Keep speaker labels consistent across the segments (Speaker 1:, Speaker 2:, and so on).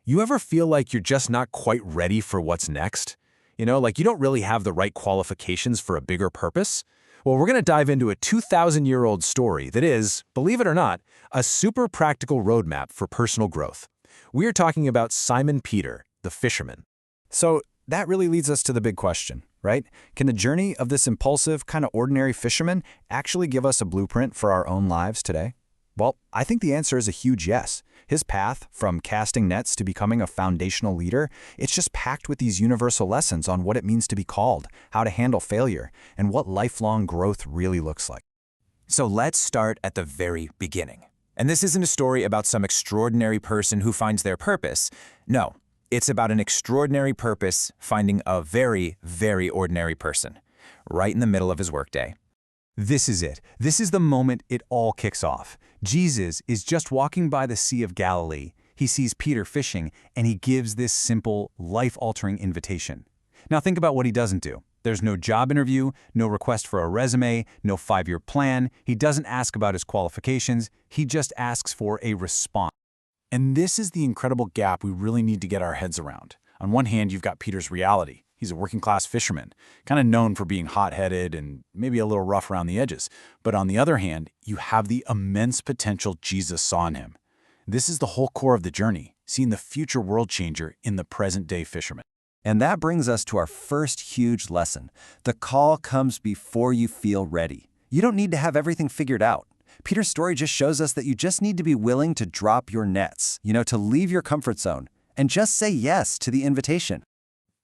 Speaker 1: You ever feel like you're just not quite ready for what's next? Like you don't really have the right qualifications for a bigger purpose? Well, we're going to dive into a 2,000-year-old story that is, believe it or not, a super practical roadmap for personal growth. We are talking about Simon Peter, the fisherman.
Speaker 2: So that really leads us to the big question, right? Can the journey of this impulsive, kind of ordinary fisherman actually give us a blueprint for our own lives today? Well, I think the answer is a huge yes. His path, from casting nets to becoming a foundational leader, it's just packed with these universal lessons on what it means to be called, how to handle failure, and what lifelong growth really looks like.
Speaker 3: So let's start at the very beginning. And this isn't a story about some extraordinary person who finds their purpose. No, it's about an extraordinary purpose finding a very, very ordinary person, right in the middle of his workday.
Speaker 2: This is it. This is the moment it all kicks off. Jesus is just walking by the Sea of Galilee. He sees Peter fishing, and he gives this simple, life-altering invitation. Now think about what he doesn't do. There's no job interview, no request for a resume, no 5-year plan. He doesn't ask about his qualifications. He just asks for a response. And this is the incredible gap we really need to get our heads around. On one hand, you've got Peter's reality. He's a working-class fisherman, kind of known for being hot-headed and maybe a little rough around the edges. But on the other hand, you have the immense potential Jesus saw in him. This is the whole core of the journey, seeing the future world changer in the present-day fisherman.
Speaker 4: And that brings us to our first huge lesson. The call comes before you feel ready. You don't need to have everything figured out. Peter's story just shows us that you just need to be willing to drop your nets, to leave your comfort zone, and just say yes to the invitation.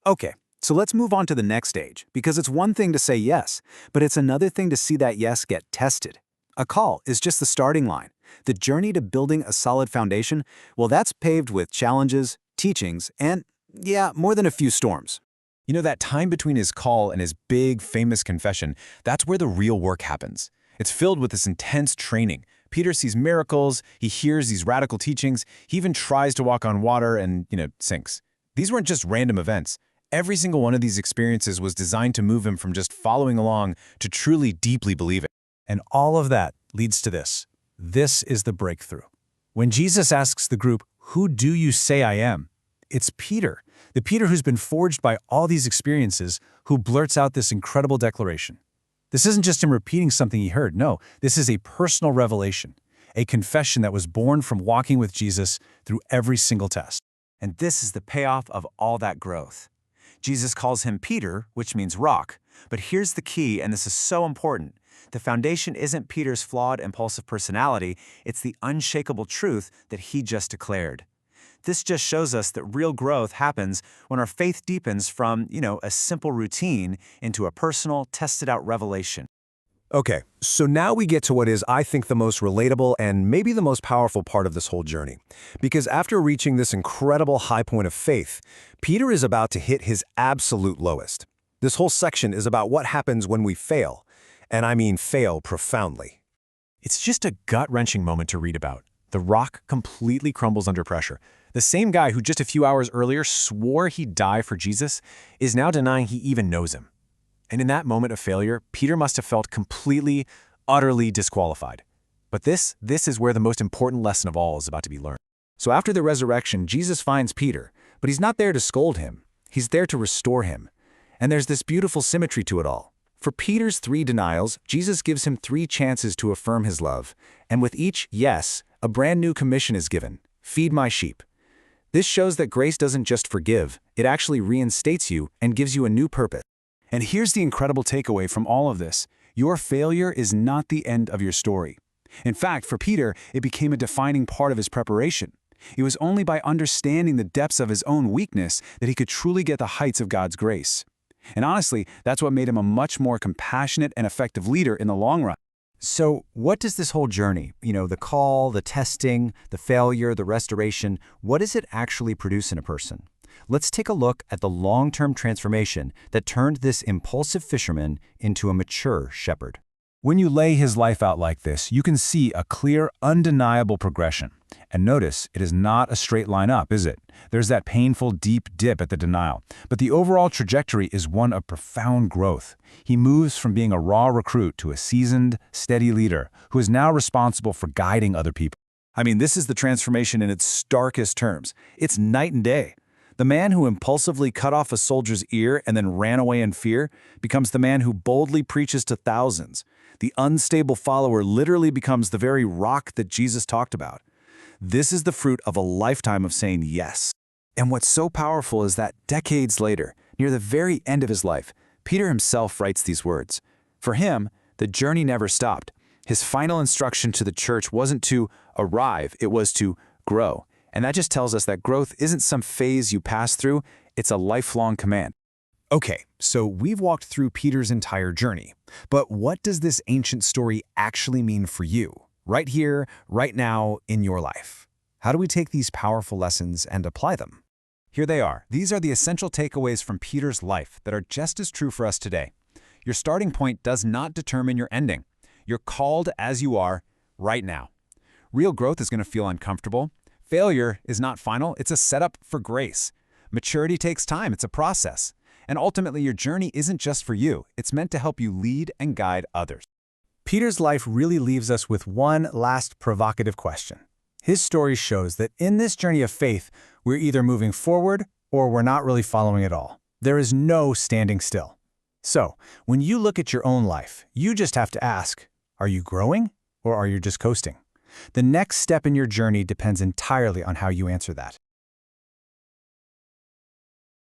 Speaker 2: Okay. So let's move on to the next stage, because it's one thing to say yes, but it's another thing to see that yes get tested. A call is just the starting line. The journey to building a solid foundation, well, that's paved with challenges, teachings, and, yeah, more than a few storms.
Speaker 3: That time between his call and his big, famous confession, that's where the real work happens. It's filled with this intense training. Peter sees miracles, he hears these radical teachings, he even tries to walk on water and, sinks. These weren't just random events. Every single one of these experiences was designed to move him from just following along to truly deeply believing.
Speaker 2: And all of that leads to this. This is the breakthrough. When Jesus asks the group, "Who do you say I am?" it's Peter, the Peter who's been forged by all these experiences, who blurts out this incredible declaration. This isn't just him repeating something he heard. No, this is a personal revelation, a confession that was born from walking with Jesus through every single test.
Speaker 4: And this is the payoff of all that growth. Jesus calls him Peter, which means rock. But here's the key, and this is so important. The foundation isn't Peter's flawed, impulsive personality. It's the unshakable truth that he just declared. This just shows us that real growth happens when our faith deepens from, a simple routine into a personal, tested-out revelation.
Speaker 1: Okay, so now we get to what is, I think, the most relatable and maybe the most powerful part of this whole journey. Because after reaching this incredible high point of faith, Peter is about to hit his absolute lowest. This whole section is about what happens when we fail, and I mean fail profoundly.
Speaker 2: It's just a gut-wrenching moment to read about. The rock completely crumbles under pressure. The same guy who just a few hours earlier swore he'd die for Jesus is now denying he even knows him. And in that moment of failure, Peter must have felt completely, utterly disqualified. But this is where the most important lesson of all is about to be learned. So after the resurrection, Jesus finds Peter, but he's not there to scold him. He's there to restore him. And there's this beautiful symmetry to it all. For Peter's 3 denials, Jesus gives him 3 chances to affirm his love. And with each yes, a brand new commission is given: feed my sheep. This shows that grace doesn't just forgive, it actually reinstates you and gives you a new purpose. And here's the incredible takeaway from all of this. Your failure is not the end of your story. In fact, for Peter, it became a defining part of his preparation. It was only by understanding the depths of his own weakness that he could truly get the heights of God's grace. And honestly, that's what made him a much more compassionate and effective leader in the long run.
Speaker 4: So what does this whole journey, the call, the testing, the failure, the restoration, what does it actually produce in a person? Let's take a look at the long-term transformation that turned this impulsive fisherman into a mature shepherd.
Speaker 2: When you lay his life out like this, you can see a clear, undeniable progression. And notice, it is not a straight line up, is it? There's that painful, deep dip at the denial. But the overall trajectory is one of profound growth. He moves from being a raw recruit to a seasoned, steady leader who is now responsible for guiding other people.
Speaker 3: I mean, this is the transformation in its starkest terms. It's night and day. The man who impulsively cut off a soldier's ear and then ran away in fear becomes the man who boldly preaches to thousands. The unstable follower literally becomes the very rock that Jesus talked about. This is the fruit of a lifetime of saying yes. And what's so powerful is that decades later, near the very end of his life, Peter himself writes these words. For him, the journey never stopped. His final instruction to the church wasn't to arrive, it was to grow. And that just tells us that growth isn't some phase you pass through, it's a lifelong command.
Speaker 1: Okay, so we've walked through Peter's entire journey. But what does this ancient story actually mean for you, right here, right now, in your life? How do we take these powerful lessons and apply them?
Speaker 2: Here they are. These are the essential takeaways from Peter's life that are just as true for us today. Your starting point does not determine your ending. You're called as you are right now. Real growth is going to feel uncomfortable. Failure is not final, it's a setup for grace. Maturity takes time, it's a process. And ultimately, your journey isn't just for you, it's meant to help you lead and guide others.
Speaker 1: Peter's life really leaves us with one last provocative question. His story shows that in this journey of faith, we're either moving forward or we're not really following at all. There is no standing still. So, when you look at your own life, you just have to ask, are you growing or are you just coasting? The next step in your journey depends entirely on how you answer that.